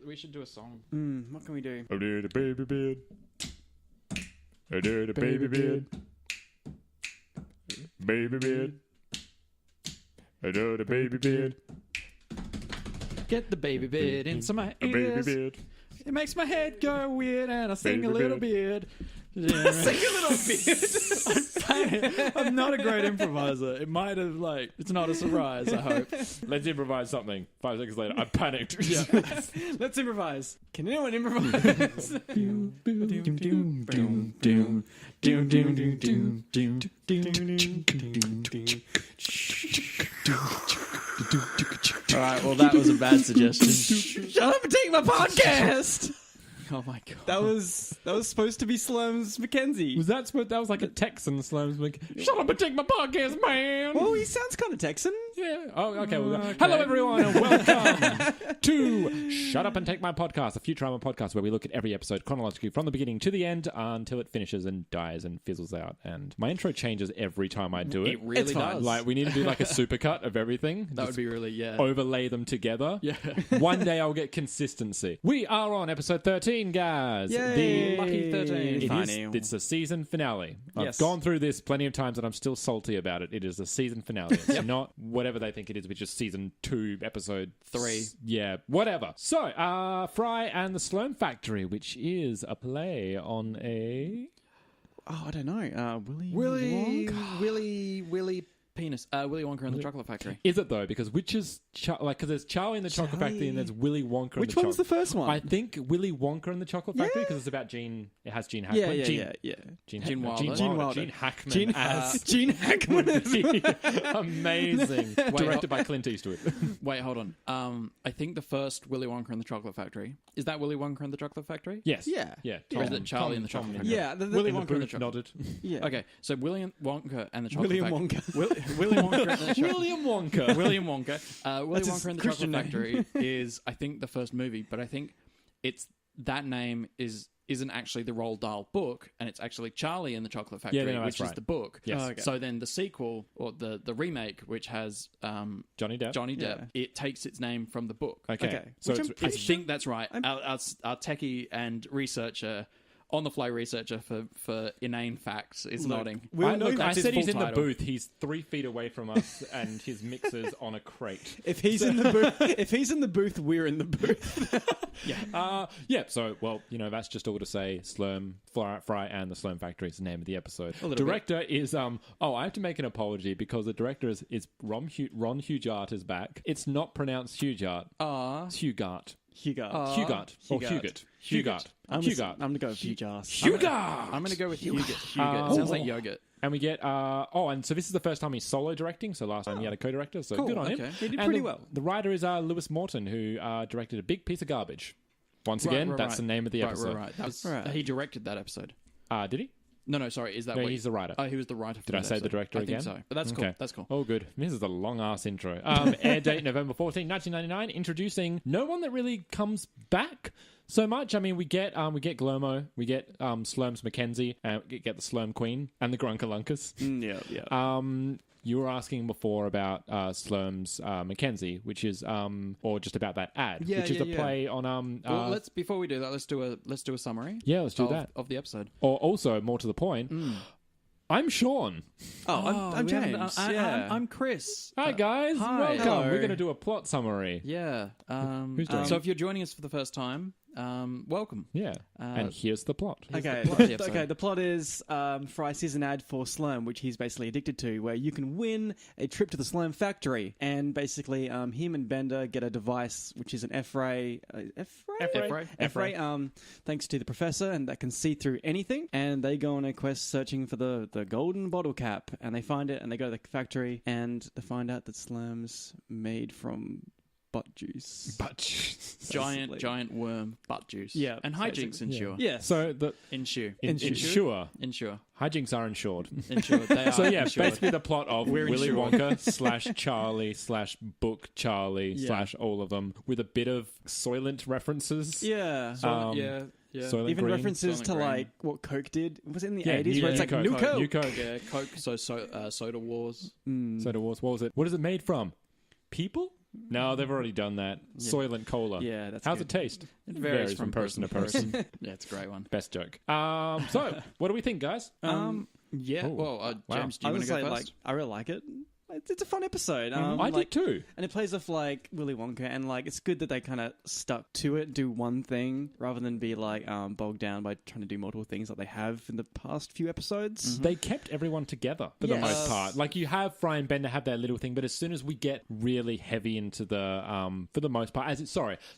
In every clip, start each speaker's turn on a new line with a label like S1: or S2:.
S1: We should do a song.
S2: What can we do?
S3: I did a baby bed. I did a baby bed. Baby bed. I did a baby bed.
S1: Get the baby bed into my
S3: A baby
S1: ears.
S3: bed.
S1: It makes my head go weird, and I sing
S3: Baby
S1: a little
S3: bed.
S1: bit.
S2: Sing a little bit.
S1: I'm not a great improviser. It might have it's not a surprise. I hope.
S3: Let's improvise something. 5 seconds later, I panicked.
S1: Yeah.
S2: Let's improvise. Can anyone improvise?
S1: All right. Well, that was a bad suggestion. Shut up and take my podcast. Oh my god.
S2: That was supposed to be Slurm's Mackenzie.
S3: Was that like a Texan Slurms? Like, shut up and take my podcast, man.
S2: Well, he sounds kind of Texan.
S3: Yeah. Oh, okay. Hello, everyone, and welcome to Shut Up and Take My Podcast, a Futurama podcast where we look at every episode chronologically from the beginning to the end until it finishes and dies and fizzles out. And my intro changes every time I do it.
S1: It really
S2: It's fine.
S1: does.
S3: Like, we need to do like a supercut of everything.
S1: That would be really
S3: Overlay them together.
S1: Yeah.
S3: One day I'll get consistency. We are on episode 13, guys.
S2: Yay.
S1: Lucky 13.
S3: It's a season finale. I've
S2: Yes.
S3: gone through this plenty of times and I'm still salty about it. It is a season finale. It's not whatever they think it is, which is season 2, episode
S1: 3.
S3: Yeah, whatever. So, Fry and the Slurm Factory, which is a play on a...
S2: Oh, I don't know.
S1: Willy Penis. Willy Wonka and the Chocolate Factory.
S3: Is it though? Because which is because there's Charlie and the Chocolate Factory and there's Willy Wonka.
S2: Which
S3: and the
S2: one's the first one?
S3: I think Willy Wonka and the Chocolate Factory because it's about Gene. It has Gene Hackman.
S2: Yeah.
S1: Gene Wilder.
S3: Gene
S2: Wilder.
S3: Hackman.
S2: Gene Hackman.
S3: Amazing. Directed by Clint Eastwood.
S1: Wait, hold on. I think the first Willy Wonka and the Chocolate Factory. Is that Willy Wonka and the Chocolate Factory?
S3: Yes.
S2: Yeah.
S3: Yeah.
S1: Or is it Charlie and the Chocolate Factory?
S2: Yeah.
S1: Willy
S3: And
S1: Wonka
S3: the
S1: and the
S3: booth
S1: Chocolate.
S3: nodded.
S2: Yeah.
S1: Okay, so William Wonka and the Chocolate
S2: William
S1: Factory.
S2: Wonka.
S1: Willy Wonka and the Chocolate
S3: William Wonka.
S1: William Wonka. Willy
S2: That's his
S1: Wonka and the
S2: Christian
S1: Chocolate
S2: name.
S1: Factory is, I think, the first movie, but I think it's that name isn't actually the Roald Dahl book, and it's actually Charlie and the Chocolate Factory,
S3: no, that's
S1: which is
S3: right.
S1: the book.
S3: Yes.
S2: Oh, okay.
S1: So then the sequel, or the remake, which has
S3: Johnny Depp.
S1: Johnny Depp, it takes its name from the book.
S2: Okay.
S3: So
S2: Which
S3: it's,
S2: I'm
S1: I
S2: pretty
S1: think that's right. Our techie and researcher, on-the-fly researcher for inane facts is nodding.
S2: we'll know
S3: I
S1: that's his
S3: said he's
S1: full
S3: in the
S1: title.
S3: booth. He's 3 feet away from us, and his mixer's on a crate.
S2: If he's in the booth, we're in the booth.
S3: Yeah. So, well, that's just all to say. Slurm, Fry, and the Slurm Factory is the name of the episode. Director is I have to make an apology because the director is Ron Hugart is back. It's not pronounced Hugart. It's Hugart. Hugart.
S2: I'm gonna go with Hugart.
S1: I'm going to go with Hugit. It sounds like yogurt.
S3: And we get and so this is the first time he's solo directing. So last time he had a co-director. So good on him.
S1: Okay.
S2: He did
S3: And
S2: pretty well.
S3: The writer is Lewis Morton, who directed A Big Piece of Garbage. Once again, that's the name of the episode.
S1: Right. That was,
S2: Right.
S1: He directed that episode.
S3: Did he?
S1: No, sorry. Is that
S3: No,
S1: what
S3: he's the writer.
S1: Oh, he was the writer for
S3: Did I
S1: that
S3: say the
S1: episode.
S3: director again?
S1: I think so. But that's cool.
S3: Okay.
S1: That's cool.
S3: Oh, good. This is a long-ass intro. Air date November 14, 1999, introducing no one that really comes back so much. I mean, we get Glomo, we get Slurm's Mackenzie, we get the Slurm Queen, and the Grunkalunkas.
S2: Yeah.
S3: You were asking before about Slurm's Mackenzie, which is or just about that ad,
S2: Yeah,
S3: which is
S2: yeah,
S3: a
S2: yeah.
S3: play on
S1: Well, before we do that, let's do a summary.
S3: Yeah, let's do
S1: of,
S3: that.
S1: of the episode.
S3: Or also more to the point, I'm Sean.
S2: I'm James.
S1: I'm Chris.
S3: Hi guys,
S1: hi.
S3: welcome.
S2: Hello.
S3: We're going to do a plot summary.
S1: Yeah.
S3: Who's doing
S1: So if you're joining us for the first time, welcome.
S3: Yeah, and here's the plot.
S2: Okay.
S1: the plot of the episode.
S2: Okay. The plot is Fry sees an ad for Slurm, which he's basically addicted to, where you can win a trip to the Slurm Factory, and basically him and Bender get a device which is an F-ray. F-ray. Thanks to the professor, and that can see through anything. And they go on a quest searching for the golden bottle cap, and they find it, and they go to the factory, and they find out that Slurm's made from butt juice.
S1: Giant worm butt juice.
S2: Yeah,
S1: And hijinks ensure.
S2: Yeah.
S3: So the
S1: Ensure.
S3: ensure
S1: Ensure.
S3: hijinks are insured.
S1: Ensure. They are
S3: So yeah,
S1: insured.
S3: basically the plot of
S1: We're
S3: Willy
S1: insured.
S3: Wonka / Charlie / book Charlie / all of them with a bit of Soylent references.
S2: Yeah.
S1: Yeah.
S3: Soylent
S2: Even
S3: Green.
S2: references
S1: Soylent
S2: to
S1: Green.
S2: like what Coke did. Was it in the
S3: Yeah,
S2: 80s where it's like New Coke?
S3: New Coke.
S1: Yeah, Coke. So Soda Wars.
S3: Soda Wars. What was it? What is it made from? People? No, they've already done that. Soylent Cola.
S2: Yeah, that's
S3: How's
S2: good.
S3: it taste?
S1: It varies
S3: from person to person.
S1: Yeah, it's a great one.
S3: Best joke. So, what do we think, guys?
S1: Yeah.
S3: Oh,
S1: Well,
S3: wow.
S1: James, do
S2: I
S1: you want
S2: would
S1: to go
S2: say,
S1: first?
S2: like, I really like it. It's a fun episode.
S3: I did too.
S2: And it plays off like Willy Wonka, and like it's good that they kind of stuck to it, do one thing rather than be like bogged down by trying to do multiple things like they have in the past few episodes.
S3: They kept everyone together for the
S2: Yes.
S3: most part. Like you have Fry and Bender have their little thing, but as soon as we get really heavy into the, for the most part,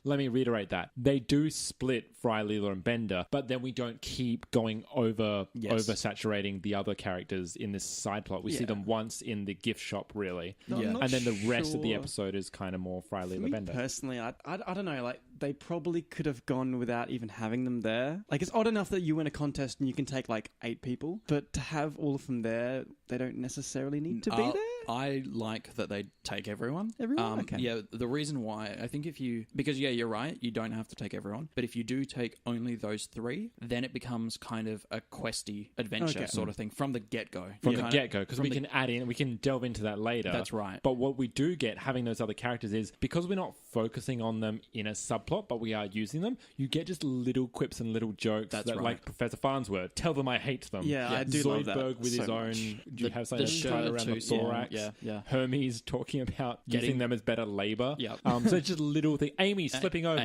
S3: let me reiterate they do split Fry, Leela, and Bender, but then we don't keep going oversaturating the other characters in this side plot. We see them once in the gift shop, really,
S2: I'm not
S3: and then the rest of the
S2: sure.
S3: episode is kind of more Fry, Leela,
S2: Me
S3: Bender.
S2: personally, I don't know. Like they probably could have gone without even having them there. Like it's odd enough that you win a contest and you can take like 8 people, but to have all of them there, they don't necessarily need to be there.
S1: I like that they take everyone.
S2: Everyone? Okay.
S1: Yeah, the reason why, I think because you're right, you don't have to take everyone, but if you do take only those 3, then it becomes kind of a questy adventure sort of thing from the get-go.
S3: Because we can add in, we can delve into that later.
S1: That's right.
S3: But what we do get having those other characters is because we're not focusing on them in a subplot, but we are using them, you get just little quips and little jokes like Professor Farnsworth. Tell them I hate them.
S2: Yeah, I do love that
S3: Zoidberg with
S2: so
S3: his own.
S2: much.
S3: Do you have something
S1: shirt
S3: tied around the
S1: too,
S3: thorax?
S1: Yeah.
S3: Hermes talking about using them as better labor.
S1: Yeah.
S3: So it's just little thing. Amy slipping over.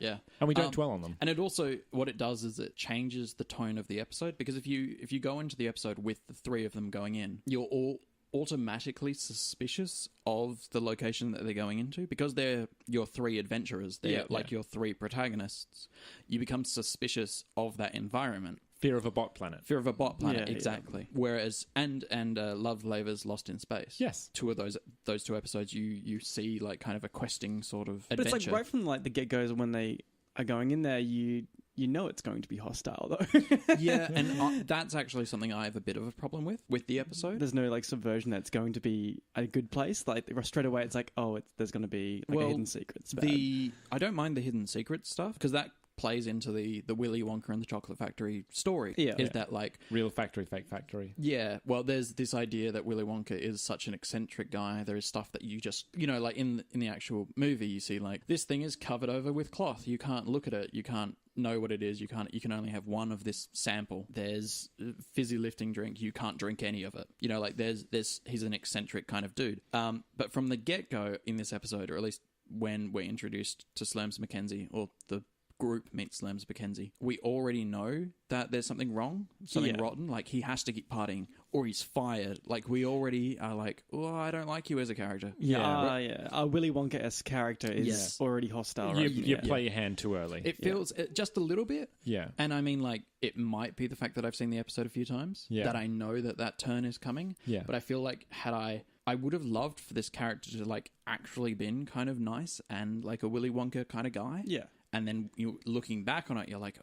S1: Yeah.
S3: And we don't dwell on them.
S1: And it also, what it does is it changes the tone of the episode, because if you go into the episode with the 3 of them going in, you're all automatically suspicious of the location that they're going into, because they're your 3 adventurers. They're your 3 protagonists. You become suspicious of that environment.
S3: Fear of a bot planet.
S1: Fear of a bot planet,
S2: Yeah,
S1: exactly. Whereas and Love Laver's Lost in Space.
S3: Yes.
S1: 2 of those 2 episodes, you see like kind of a questing sort of adventure.
S2: But it's like right from like the get-go's when they are going in there, you know it's going to be hostile though.
S1: Yeah, and that's actually something I have a bit of a problem with the episode.
S2: There's no like subversion that's going to be a good place. Like straight away, it's like, there's going to be like a hidden secret. It's bad.
S1: I don't mind the hidden secret stuff, because that plays into the Willy Wonka and the Chocolate Factory story. That like
S3: real factory, fake factory.
S1: Yeah, well, there's this idea that Willy Wonka is such an eccentric guy. There is stuff that you just, like in the actual movie, you see like this thing is covered over with cloth. You can't look at it. You can't know what it is. You can only have one of this sample. There's fizzy lifting drink. You can't drink any of it. Like there's he's an eccentric kind of dude. But from the get-go in this episode, or at least when we're introduced to Slurms Mackenzie, or the group meets Slurms Mackenzie, we already know that there's something wrong, something rotten. Like he has to keep partying or he's fired. Like we already are like, I don't like you as a character.
S2: Our Willy Wonka-esque character is already hostile.
S3: You play your hand too early.
S1: It feels just a little bit.
S3: Yeah.
S1: And I mean, like, it might be the fact that I've seen the episode a few times that I know that turn is coming.
S3: Yeah.
S1: But I feel like I would have loved for this character to like actually been kind of nice and like a Willy Wonka kind of guy.
S2: Yeah.
S1: And then you looking back on it, you're like,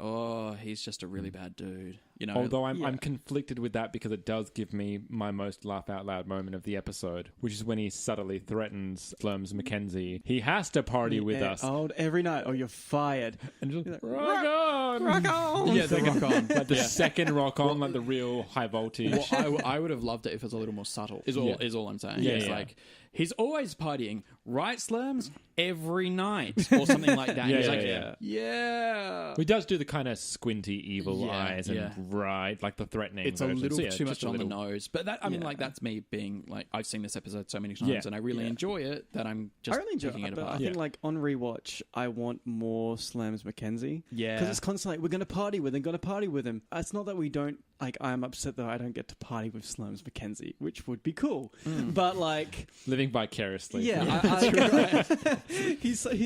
S1: he's just a really bad dude.
S3: Although I'm conflicted with that, because it does give me my most laugh out loud moment of the episode, which is when he subtly threatens Slurms Mackenzie. He has to party with us.
S2: Every night, or you're fired.
S3: And just like, rock on!
S2: Rock on!
S1: Yeah, the rock on.
S3: Like the second rock on, like the real high voltage.
S1: Well, I would have loved it if it was a little more subtle, is all I'm saying. It's like, he's always partying, right, Slurms? Every night, or something like that. Yeah.
S3: He does do the kind of squinty evil eyes and like the threatening.
S1: It's
S3: version.
S1: a little
S3: So,
S1: too much on the
S3: little...
S1: nose, but that like that's me being like, I've seen this episode so many times and I really enjoy it that I'm just picking it apart.
S2: I think like on rewatch, I want more Slurms Mackenzie.
S1: Yeah,
S2: because it's constantly like, we're going to party with him. It's not that we don't. Like, I'm upset that I don't get to party with Slurms Mackenzie, which would be cool. But like
S3: living vicariously.
S2: Yeah,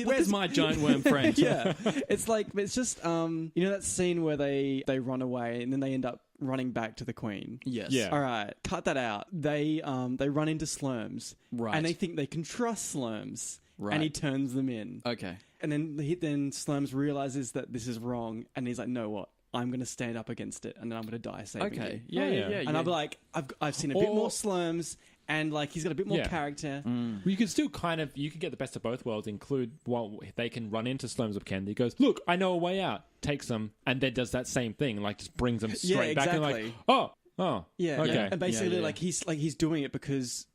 S1: where's my giant worm friend?
S2: It's like, it's just that scene where they run away and then they end up running back to the Queen.
S1: Yes.
S2: Yeah. All right, cut that out. They run into Slurms,
S1: right,
S2: and they think they can trust Slurms,
S1: right,
S2: and he turns them in.
S1: Okay, and
S2: then Slurms realizes that this is wrong, and he's like, "No, what? I'm going to stand up against it, and then I'm going to die saving you."
S1: Yeah.
S2: And I'll be like, I've seen a bit more Slurms, and like he's got a bit more character.
S3: Well, you can still you can get the best of both worlds. Include they can run into Slurms of Candy. He goes, look, I know a way out. Takes them, and then does that same thing, like just brings them straight back and like, oh, yeah,
S2: okay.
S3: Yeah.
S2: And basically, like he's doing it because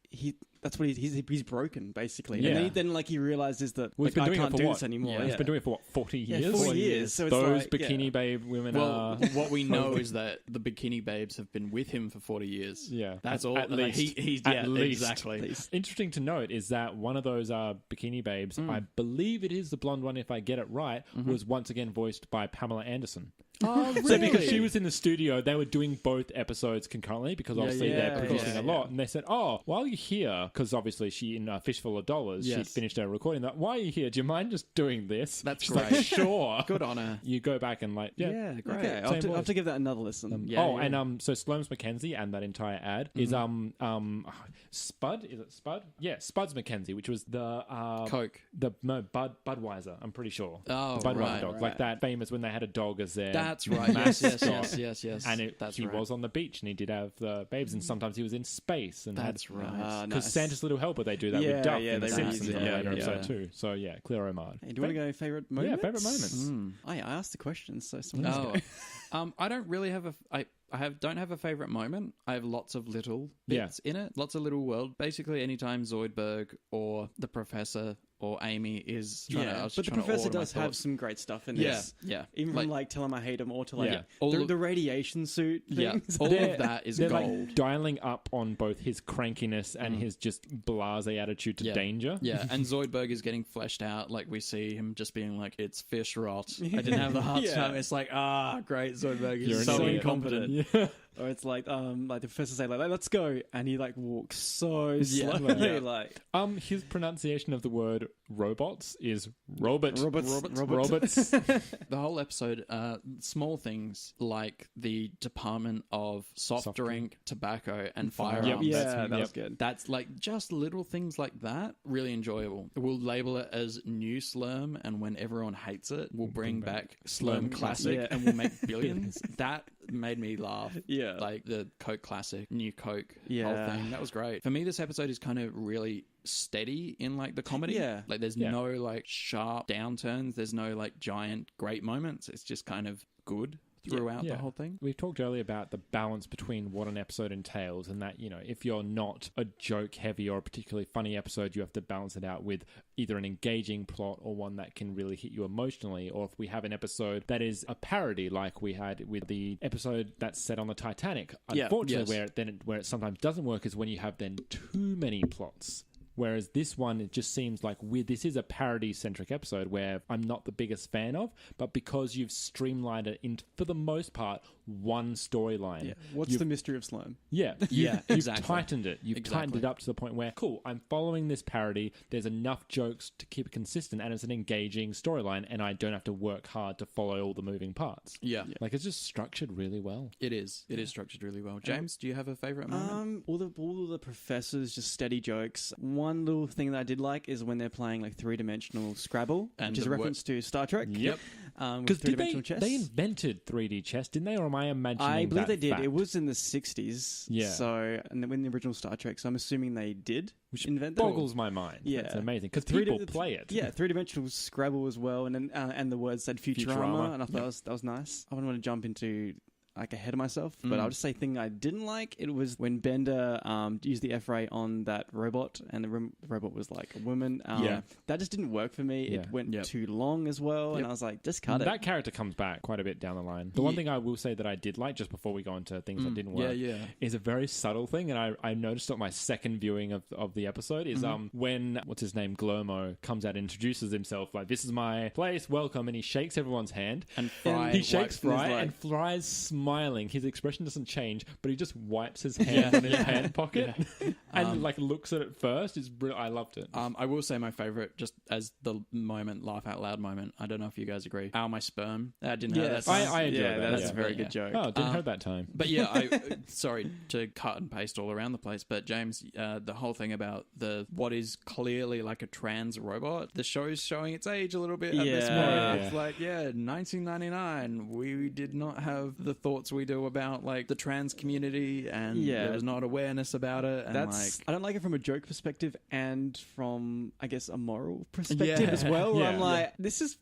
S2: that's what he's broken basically.
S3: Yeah.
S2: And then like he realizes that
S3: Well,
S2: like, I can't do this anymore.
S3: Yeah, he's been doing it for what, 40 years?
S2: Yeah, 40 years. So it's
S3: those
S2: like,
S3: bikini babe women are.
S1: What we know is that the bikini babes have been with him for 40 years.
S3: Yeah,
S1: That's all.
S3: At
S1: Like,
S3: least.
S1: he's
S3: At least.
S1: exactly.
S3: Interesting to note is that one of those bikini babes, I believe it is the blonde one, if I get it right, was once again voiced by Pamela Anderson.
S1: Oh, really?
S3: So because she was in the studio, they were doing both episodes concurrently because obviously
S2: yeah,
S3: they're producing
S2: yeah,
S3: a lot. And they said, "Oh, while you're here," because obviously she in Fistful of Dollars, she
S1: Yes.
S3: finished her recording. That while you're here, do you mind just doing this?
S1: That's
S3: She's
S1: great.
S3: Like, sure.
S1: Good on her.
S3: You go back and like,
S2: Yeah,
S1: great.
S2: Okay, I'll have to give that another listen.
S1: Yeah,
S3: oh,
S1: yeah.
S3: and so Slurms Mackenzie and that entire ad is Spud. Is it Spud? Yeah, Spuds Mackenzie, which was the
S1: Coke.
S3: Budweiser. I'm pretty sure.
S1: Oh,
S3: the Budweiser
S1: right,
S3: dog,
S2: right.
S3: like that famous when they had a dog as their.
S1: That's right. Yes,
S3: mascot.
S1: yes.
S3: And
S1: That's
S3: he
S1: right.
S3: was on the beach, and he did have the babes, and sometimes he was in space. And
S1: That's right.
S3: Because
S2: Nice.
S3: Santa's Little Helper, they do that
S2: Yeah,
S3: with Duff
S2: yeah,
S3: in The
S2: they
S3: Simpsons
S2: reuse
S3: in
S2: it.
S3: the later
S2: Yeah,
S3: episode
S2: yeah.
S3: too. So yeah, clear homage.
S2: Hey, do you want to go favorite moments?
S3: Yeah, favorite moments.
S2: I asked the question, so someone else
S1: Oh,
S2: go.
S1: I don't really have don't have a favorite moment. I have lots of little bits in it, lots of little world. Basically, anytime Zoidberg or the Professor or Amy is trying to, I was
S2: but the
S1: trying to
S2: Professor
S1: order my
S2: does have
S1: thoughts.
S2: some great stuff in
S1: Yeah,
S2: this.
S1: yeah.
S2: Even from like tell him I hate him or to like
S3: Yeah.
S1: All
S2: the,
S1: of-
S2: the radiation suit
S1: Yeah,
S2: things.
S1: all
S3: They're-
S1: of that is
S3: They're
S1: gold.
S3: like dialing up on both his crankiness and his just blasé attitude to
S1: Yeah.
S3: danger.
S1: Yeah, and Zoidberg is getting fleshed out. Like we see him just being like, "It's fish rot." I didn't have the heart to
S2: Yeah.
S1: time. It's like, great, Zoidberg is
S3: You're an
S1: so
S3: idiot.
S1: incompetent.
S3: Yeah.
S2: Or it's like the Professor say like let's go, and he like walks so
S1: Yeah.
S2: slowly,
S1: Yeah.
S2: like
S3: His pronunciation of the word robots is robot.
S2: Robots.
S1: The whole episode, small things like the Department of soft drink, tobacco, and firearms.
S2: Yeah,
S3: That's-
S2: that was good.
S1: That's like just little things like that, really enjoyable. We'll label it as new Slurm, and when everyone hates it, we'll bring back Slurm Classic,
S2: Yeah.
S1: and we'll make billions. That made me laugh.
S2: Yeah.
S1: Like the Coke Classic, new Coke
S2: Yeah.
S1: whole thing. That was great. For me, this episode is kind of really steady in like the comedy.
S2: Yeah.
S1: Like there's no like sharp downturns. There's no like giant great moments. It's just kind of good throughout the whole thing.
S3: We've talked earlier about the balance between what an episode entails and that, you know, if you're not a joke heavy or a particularly funny episode, you have to balance it out with either an engaging plot or one that can really hit you emotionally. Or if we have an episode that is a parody like we had with the episode that's set on the Titanic, unfortunately where it sometimes doesn't work is when you have then too many plots. Whereas this one, it just seems like this is a parody-centric episode where I'm not the biggest fan of, but because you've streamlined it into, for the most part, one storyline.
S2: Yeah. What's the mystery of Slurm?
S3: Yeah,
S1: Yeah,
S3: you've
S1: exactly.
S3: tightened it. You've tightened it
S1: Exactly.
S3: up to the point where, cool, I'm following this parody. There's enough jokes to keep it consistent, and it's an engaging storyline, and I don't have to work hard to follow all the moving parts.
S1: Yeah.
S3: Like, it's just structured really well.
S1: It is. It is structured really well. James, do you have a favorite moment?
S2: All the professors just steady jokes. One little thing that I did like is when they're playing like 3-dimensional Scrabble,
S1: And
S2: which is a
S1: the
S2: reference to Star Trek.
S3: Yep.
S2: Because
S3: Because
S2: three-dimensional chess.
S3: they invented 3D chess, didn't they? Or am I imagining
S2: I believe
S3: that
S2: they did.
S3: fact?
S2: It was in the 60s.
S3: Yeah.
S2: So, and then when the original Star Trek, so I'm assuming they did
S3: Which
S2: invent that.
S3: boggles my mind.
S2: Yeah.
S3: It's amazing because
S2: Three-
S3: people play it.
S2: Yeah, 3-dimensional Scrabble as well, and then and the word said Futurama,
S3: Futurama.
S2: and I thought that was nice. I wouldn't want to jump into like ahead of myself, but I'll just say thing I didn't like. It was when Bender used the F-ray on that robot, and the robot was like a woman. That just didn't work for me.
S3: Yeah.
S2: It went
S1: Yep.
S2: too long as well, and I was like, just cut it.
S3: That character comes back quite a bit down the line. The one thing I will say that I did like, just before we go into things that didn't work,
S1: yeah.
S3: is a very subtle thing, and I noticed on my second viewing of the episode is when what's his name, Glurmo, comes out and introduces himself like, "This is my place, welcome," and he shakes everyone's hand.
S1: And Fry
S3: he shakes
S1: wipes his
S3: Fry,
S1: leg.
S3: and Fry's smiling. His expression doesn't change, but he just wipes his hand on his hand pocket and like looks at it first. It's I loved it.
S1: I will say my favorite, just as the moment, laugh out loud moment. I don't know if you guys agree. Ow, my sperm. I didn't have that.
S3: I enjoyed that.
S2: That's
S3: Yeah.
S2: a very
S1: Yeah.
S2: good joke.
S3: Oh, didn't hurt that time.
S1: But yeah, sorry to cut and paste all around the place, but James, the whole thing about what is clearly like a trans robot, the show's showing its age a little bit at this point.
S2: Yeah.
S1: It's like, 1999, we did not have the thoughts we do about like the trans community, and there was not awareness about it. And
S2: I don't like it from a joke perspective and from, I guess, a moral perspective as well. Where I'm like, this.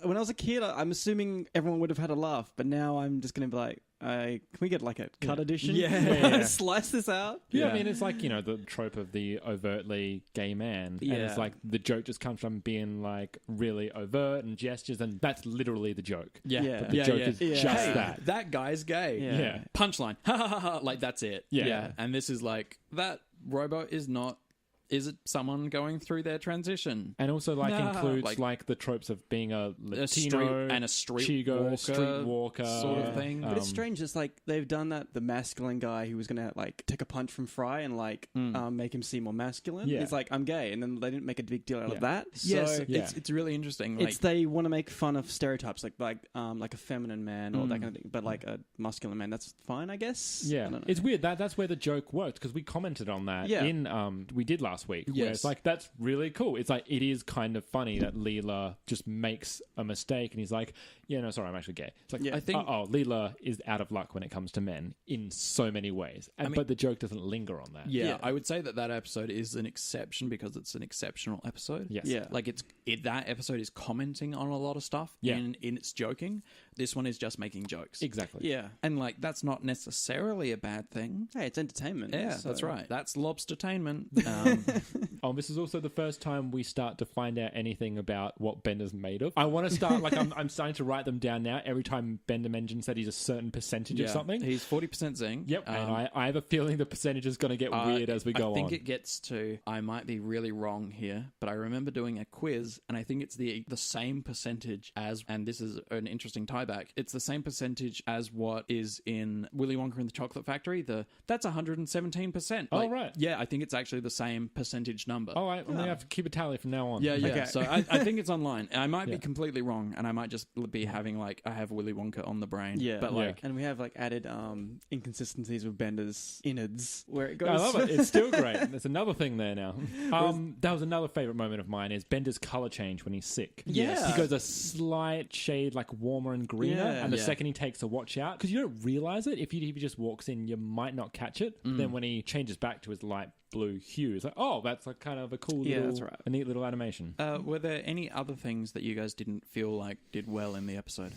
S2: When I was a kid, I'm assuming everyone would have had a laugh, but now I'm just going to be like, can we get like a cut edition?
S1: Yeah.
S2: Slice this out.
S3: Yeah, I mean, it's like, the trope of the overtly gay man.
S2: Yeah.
S3: And it's like the joke just comes from being like really overt and gestures, and that's literally the joke.
S2: Yeah.
S3: But the joke is just
S1: Hey,
S3: that.
S1: that guy's gay.
S2: Yeah.
S1: Punchline. Ha ha ha ha. Like, that's it.
S3: Yeah.
S1: And this is like, that robot is not. Is it someone going through their transition?
S3: And also, like,
S1: Nah,
S3: includes like the tropes of being a Latino
S1: a street
S3: Chigo,
S1: walker
S3: streetwalker
S1: sort of thing.
S2: But it's strange. It's like they've done that. The masculine guy who was going to like take a punch from Fry and like make him seem more masculine.
S3: Yeah.
S2: It's like, I'm gay. And then they didn't make a big deal out of that.
S1: Yes,
S2: So
S1: it's really interesting. Like,
S2: it's they want to make fun of stereotypes like a feminine man or that kind of thing. But like a muscular man, that's fine, I guess.
S3: Yeah,
S2: I don't know.
S3: it's weird. That's where the joke worked, because we commented on that in we did last week. Where
S1: Yes.
S3: it's like, that's really cool. It's like, it is kind of funny that Leela just makes a mistake and he's like, yeah, no, sorry, I'm actually gay. It's like,
S1: I think
S3: Leela is out of luck when it comes to men in so many ways. But the joke doesn't linger on that.
S1: yeah, I would say that episode is an exception because it's an exceptional episode.
S3: Yes.
S2: Yeah.
S1: Like that episode is commenting on a lot of stuff in its joking. This one is just making jokes.
S3: Exactly.
S2: Yeah.
S1: And like, that's not necessarily a bad thing.
S2: Hey, it's entertainment.
S1: Yeah,
S2: so-
S1: that's right. That's lobstertainment.
S3: This is also the first time we start to find out anything about what Bender's made of. I want to start, like, I'm starting to write them down now. Every time Bender mentions that he's a certain percentage of something.
S1: He's 40% zinc.
S3: Yep, and I have a feeling the percentage is going to get weird as we go on.
S1: I think it gets to, I might be really wrong here, but I remember doing a quiz, and I think it's the same percentage as, and this is an interesting tieback, it's the same percentage as what is in Willy Wonka and the Chocolate Factory. That's 117%.
S3: Oh, right.
S1: Yeah, I think it's actually the same percentage number.
S3: All right, I'm going to have to keep a tally from now on.
S1: Yeah.
S2: Okay.
S1: So I think it's online. I might be completely wrong, and I might just be having like, I have Willy Wonka on the brain.
S2: Yeah,
S1: but like,
S2: and we have like added inconsistencies with Bender's innards where it goes.
S3: I love it. It's still great. There's another thing there now. That was another favorite moment of mine, is Bender's color change when he's sick.
S2: Yeah.
S3: He goes a slight shade like warmer and greener,
S2: Yeah.
S3: and the
S1: Yeah.
S3: second he takes a watch out, because you don't realize it. If he just walks in, you might not catch it. Then when he changes back to his light blue hue, it's like, oh, that's like kind of a cool
S2: Yeah,
S3: little,
S2: that's right.
S3: a neat little animation.
S1: were there any other things that you guys didn't feel like did well in the episode?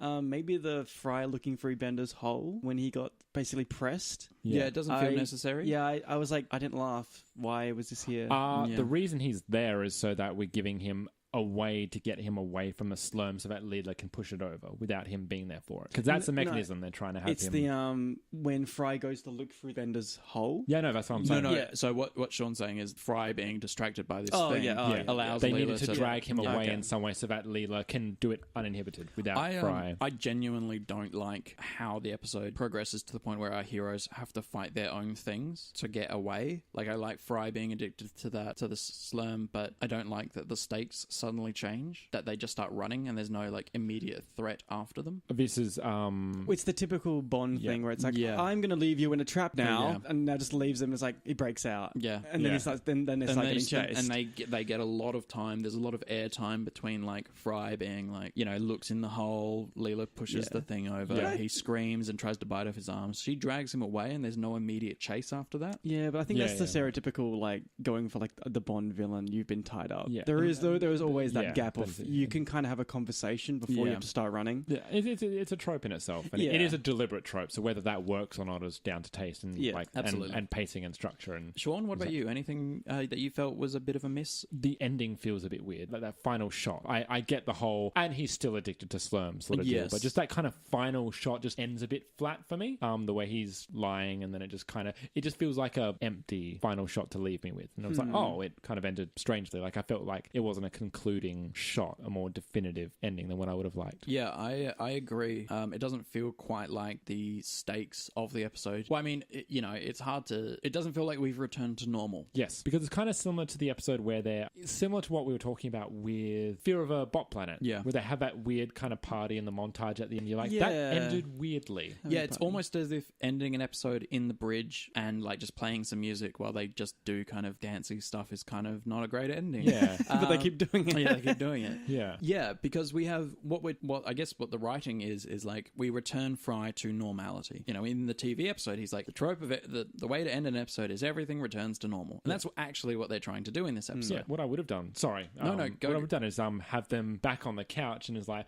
S2: Maybe the Fry looking through Bender's hole when he got basically pressed.
S1: Yeah, it doesn't feel necessary.
S2: Yeah, I was like, I didn't laugh. Why was this here?
S3: The reason he's there is so that we're giving him a way to get him away from the slurm so that Leela can push it over without him being there for it. Because that's the mechanism they're trying to have
S2: it's
S3: him...
S2: the when Fry goes to look through Bender's hole.
S3: Yeah, no, that's what I'm saying.
S1: No.
S2: Yeah.
S1: So what Sean's saying is Fry being distracted by this
S2: Oh,
S1: thing
S2: yeah. Oh, yeah.
S1: allows
S3: They
S1: Leela
S3: needed to drag him away
S2: okay.
S3: in some way so that Leela can do it uninhibited without Fry.
S1: I genuinely don't like how the episode progresses to the point where our heroes have to fight their own things to get away. Like, I like Fry being addicted to the slurm, but I don't like that the stakes suddenly change, that they just start running and there's no like immediate threat after them.
S3: This is...
S2: It's the typical Bond thing where it's like, I'm going to leave you in a trap now, and now just leaves him. It's like he breaks out.
S1: Yeah.
S2: And then he starts. Then they start getting chased.
S1: And they get a lot of time. There's a lot of air time between like Fry being like, looks in the hole, Leela pushes the thing over, he screams and tries to bite off his arms. She drags him away and there's no immediate chase after that.
S2: Yeah, but I think that's the stereotypical like going for like the Bond villain. You've been tied up.
S3: Yeah.
S2: There is always that gap of
S3: but
S2: you can kind of have a conversation before you have to start running.
S3: Yeah, it's a trope in itself, and it is a deliberate trope. So whether that works or not is down to taste and
S1: absolutely.
S3: and pacing and structure. And
S1: Sean, what about you? Anything that you felt was a bit of a miss?
S3: the ending feels a bit weird, like that final shot. I get the whole, and he's still addicted to slurm sort of deal, but just that kind of final shot just ends a bit flat for me. The way he's lying, and then it just feels like a empty final shot to leave me with, and I was like, oh, it kind of ended strangely. Like I felt like it wasn't a concluding shot, a more definitive ending than what I would have liked.
S1: Yeah, I agree. It doesn't feel quite like the stakes of the episode. Well, I mean, it's hard to... It doesn't feel like we've returned to normal.
S3: Yes, because it's kind of similar to the episode where they're... Similar to what we were talking about with Fear of a Bot Planet.
S1: Yeah.
S3: Where they have that weird kind of party in the montage at the end. You're like, that ended weirdly.
S1: Yeah, it's almost as if ending an episode in the bridge and like just playing some music while they just do kind of dancey stuff is kind of not a great ending.
S3: Yeah.
S2: But they keep doing going.
S1: Yeah, they keep doing it.
S3: Yeah.
S1: Yeah, because we have what I guess what the writing is like we return Fry to normality. You know, in the TV episode, he's like the trope of it. The way to end an episode is everything returns to normal, and that's actually what they're trying to do in this episode.
S3: Yeah, what I would have done. Sorry.
S1: No,
S3: what I would have done is have them back on the couch and is like,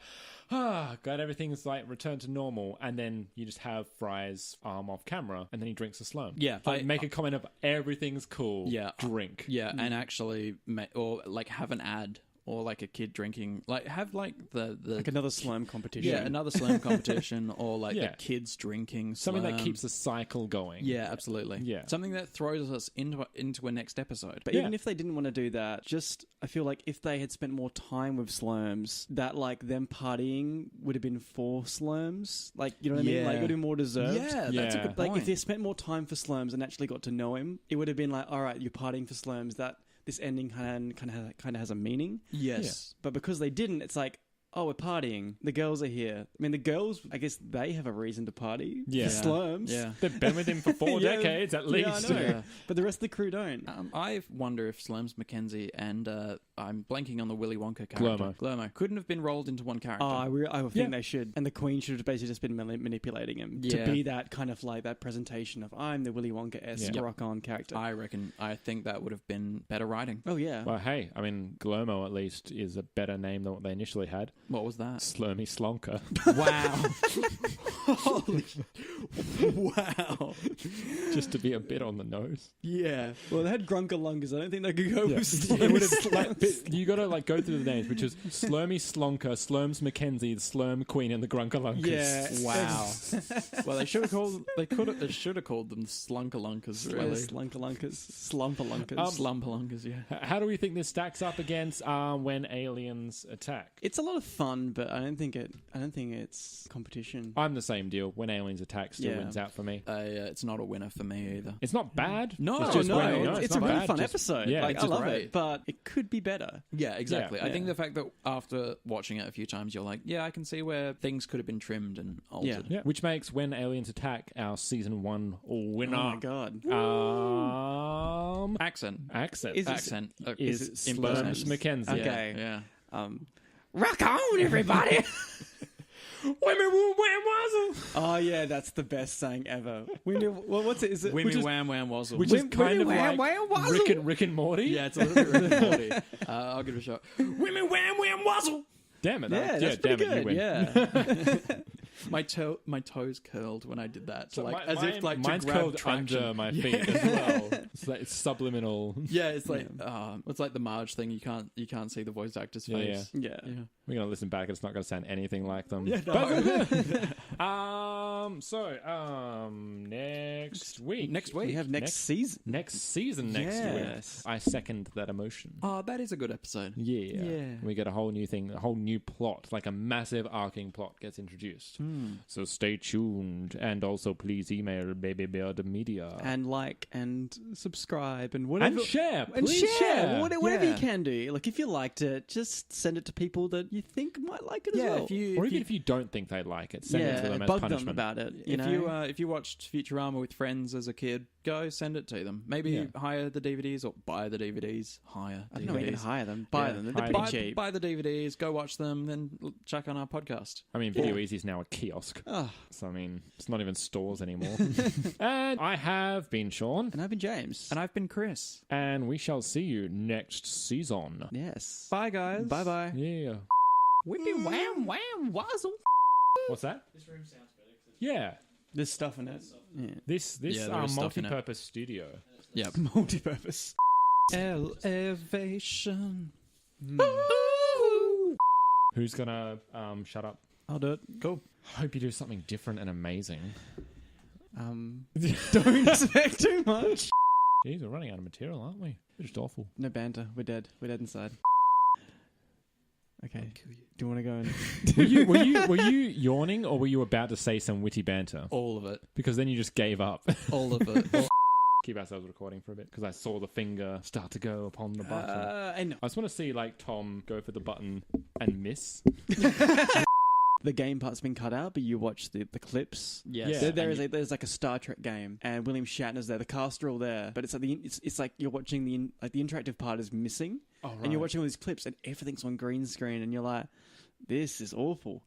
S3: glad everything's like returned to normal, and then you just have Fry's arm off camera, and then he drinks a Slurm.
S1: Yeah,
S3: like make a comment of everything's cool.
S1: Yeah,
S3: drink.
S1: Yeah, and actually, or like have an ad. Or like a kid drinking, like have like the
S2: like another Slurm competition.
S1: Yeah, another Slurm competition, or like the kids drinking
S3: something
S1: Slurm.
S3: that keeps the cycle going.
S1: Yeah, absolutely.
S3: Yeah,
S1: something that throws us into a next episode.
S2: But even if they didn't want to do that, just I feel like if they had spent more time with Slurms, that like them partying would have been for Slurms. Like you know what I mean? Like it would have been more deserved.
S1: Yeah, that's a good point.
S2: Like if they spent more time for Slurms and actually got to know him, it would have been like, all right, you're partying for Slurms. That this ending kind of has a meaning.
S1: Yes.
S2: But because they didn't, it's like, oh, we're partying. The girls are here. I mean, the girls, I guess they have a reason to party.
S3: Yeah.
S2: The Slurms.
S1: Yeah.
S3: They've been with him for 4 decades at least.
S2: Yeah, I know. But the rest of the crew don't.
S1: I wonder if Slurms Mackenzie and I'm blanking on the Willy Wonka character. Glurmo. Couldn't have been rolled into one character.
S2: Oh, I think they should. And the Queen should have basically just been manipulating him to be that kind of like that presentation of I'm the Willy Wonka-esque rock-on character.
S1: I think that would have been better writing.
S2: Oh, yeah.
S3: Well, hey, I mean, Glurmo at least is a better name than what they initially had.
S1: What was that?
S3: Slurmy Slonker.
S1: Wow. Holy. Wow.
S3: Just to be a bit on the nose.
S2: Yeah. Well, they had Grunkalungas. I don't think they could go with
S3: you got to like go through the names, which is Slurmy Slonker, Slurms Mackenzie, the Slurm Queen, and the Grunkalunkas.
S2: Yeah.
S1: Wow. Well, they should have called them Slunkalunkas. Really.
S2: Slunkalunkas. Slumpalunkas.
S1: Slumpalunkas. Yeah.
S3: How do we think this stacks up against When Aliens Attack?
S2: It's a lot of fun, but I don't think it's competition.
S3: I'm the same deal. When Aliens Attack still wins out for me.
S1: It's not a winner for me either.
S3: It's not bad.
S1: No,
S3: it's just
S2: it's a really fun
S3: just,
S2: episode.
S3: Yeah,
S2: like, I love it, but it could be better.
S1: Yeah, exactly.
S3: Yeah.
S1: I think the fact that after watching it a few times, you're like, yeah, I can see where things could have been trimmed and altered.
S3: Yeah. Which makes When Aliens Attack our season 1 winner.
S2: Oh my god.
S1: Accent
S3: is Slurms Mackenzie.
S2: Okay.
S1: Yeah.
S2: Rock on, everybody.
S3: Women wham wazzle.
S2: Oh yeah, that's the best saying ever. What's it? Is it
S1: Wimmy wham wham wazzle.
S3: Which is kind of like Rick and Morty.
S1: Yeah, it's a little bit Rick and Morty. I'll give it a shot. Wimmy wham wham wazzle.
S3: Damn it!
S2: That's pretty good.
S3: You win.
S2: Yeah.
S1: My toes curled when I did that. So
S3: like,
S1: as if like
S3: mine's
S1: to grab
S3: curled
S1: traction.
S3: under my feet as well. It's subliminal.
S1: Yeah, it's like it's like the Marge thing. You can't see the voice actor's face.
S2: Yeah.
S3: We're gonna listen back. It's not gonna sound anything like them.
S1: Yeah, no.
S3: Next week.
S2: We have next season.
S3: Next season. Next week. I second that emotion.
S1: Oh, that is a good episode.
S3: Yeah. We get a whole new thing, a whole new plot, like a massive arcing plot gets introduced. So stay tuned, and also please email babybearthemedia
S2: and like and subscribe and whatever
S3: and share.
S2: Whatever you can do. Like if you liked it, just send it to people that you think might like it as well.
S3: If you don't think they'd like it, send it to them as
S2: bug
S3: punishment.
S2: them about it.
S1: If you watched Futurama with friends as a kid, go send it to them. Maybe hire the DVDs or buy the DVDs. Hire
S2: I
S1: DVDs.
S2: don't know if you can hire them. Buy them. They're pretty cheap.
S1: Buy the DVDs, go watch them, then check on our podcast.
S3: I mean, Video Easy is now a kiosk. So, I mean, it's not even stores anymore. And I have been Sean.
S2: And I've been James.
S1: And I've been Chris.
S3: And we shall see you next season.
S2: Yes.
S1: Bye, guys.
S2: Bye-bye.
S3: Yeah.
S1: Whippy wham wham wazzle.
S3: What's that?
S4: This room sounds better.
S3: Yeah.
S2: There's stuff in it. Yeah.
S3: This multi-purpose studio.
S1: Yeah.
S2: Multi-purpose.
S1: Elevation.
S3: Who's gonna shut up?
S1: I'll do it. Cool.
S3: Hope you do something different and amazing.
S2: Don't expect too much.
S3: Jeez, we're running out of material, aren't we? We're just awful.
S2: No banter. We're dead. We're dead inside. Okay. Do you want to go and...
S3: were you yawning, or were you about to say some witty banter?
S1: All of it.
S3: Because then you just gave up.
S1: All of it.
S3: Keep ourselves recording for a bit, because I saw the finger start to go upon the button.
S2: I know.
S3: I just want to see like Tom go for the button and miss.
S2: the game part's been cut out, but you watch the clips.
S1: Yes.
S3: Yeah.
S2: There's like a Star Trek game, and William Shatner's there. The cast are all there, but it's like it's like you're watching the interactive part is missing, and you're watching all these clips, and everything's on green screen, and you're like, this is awful.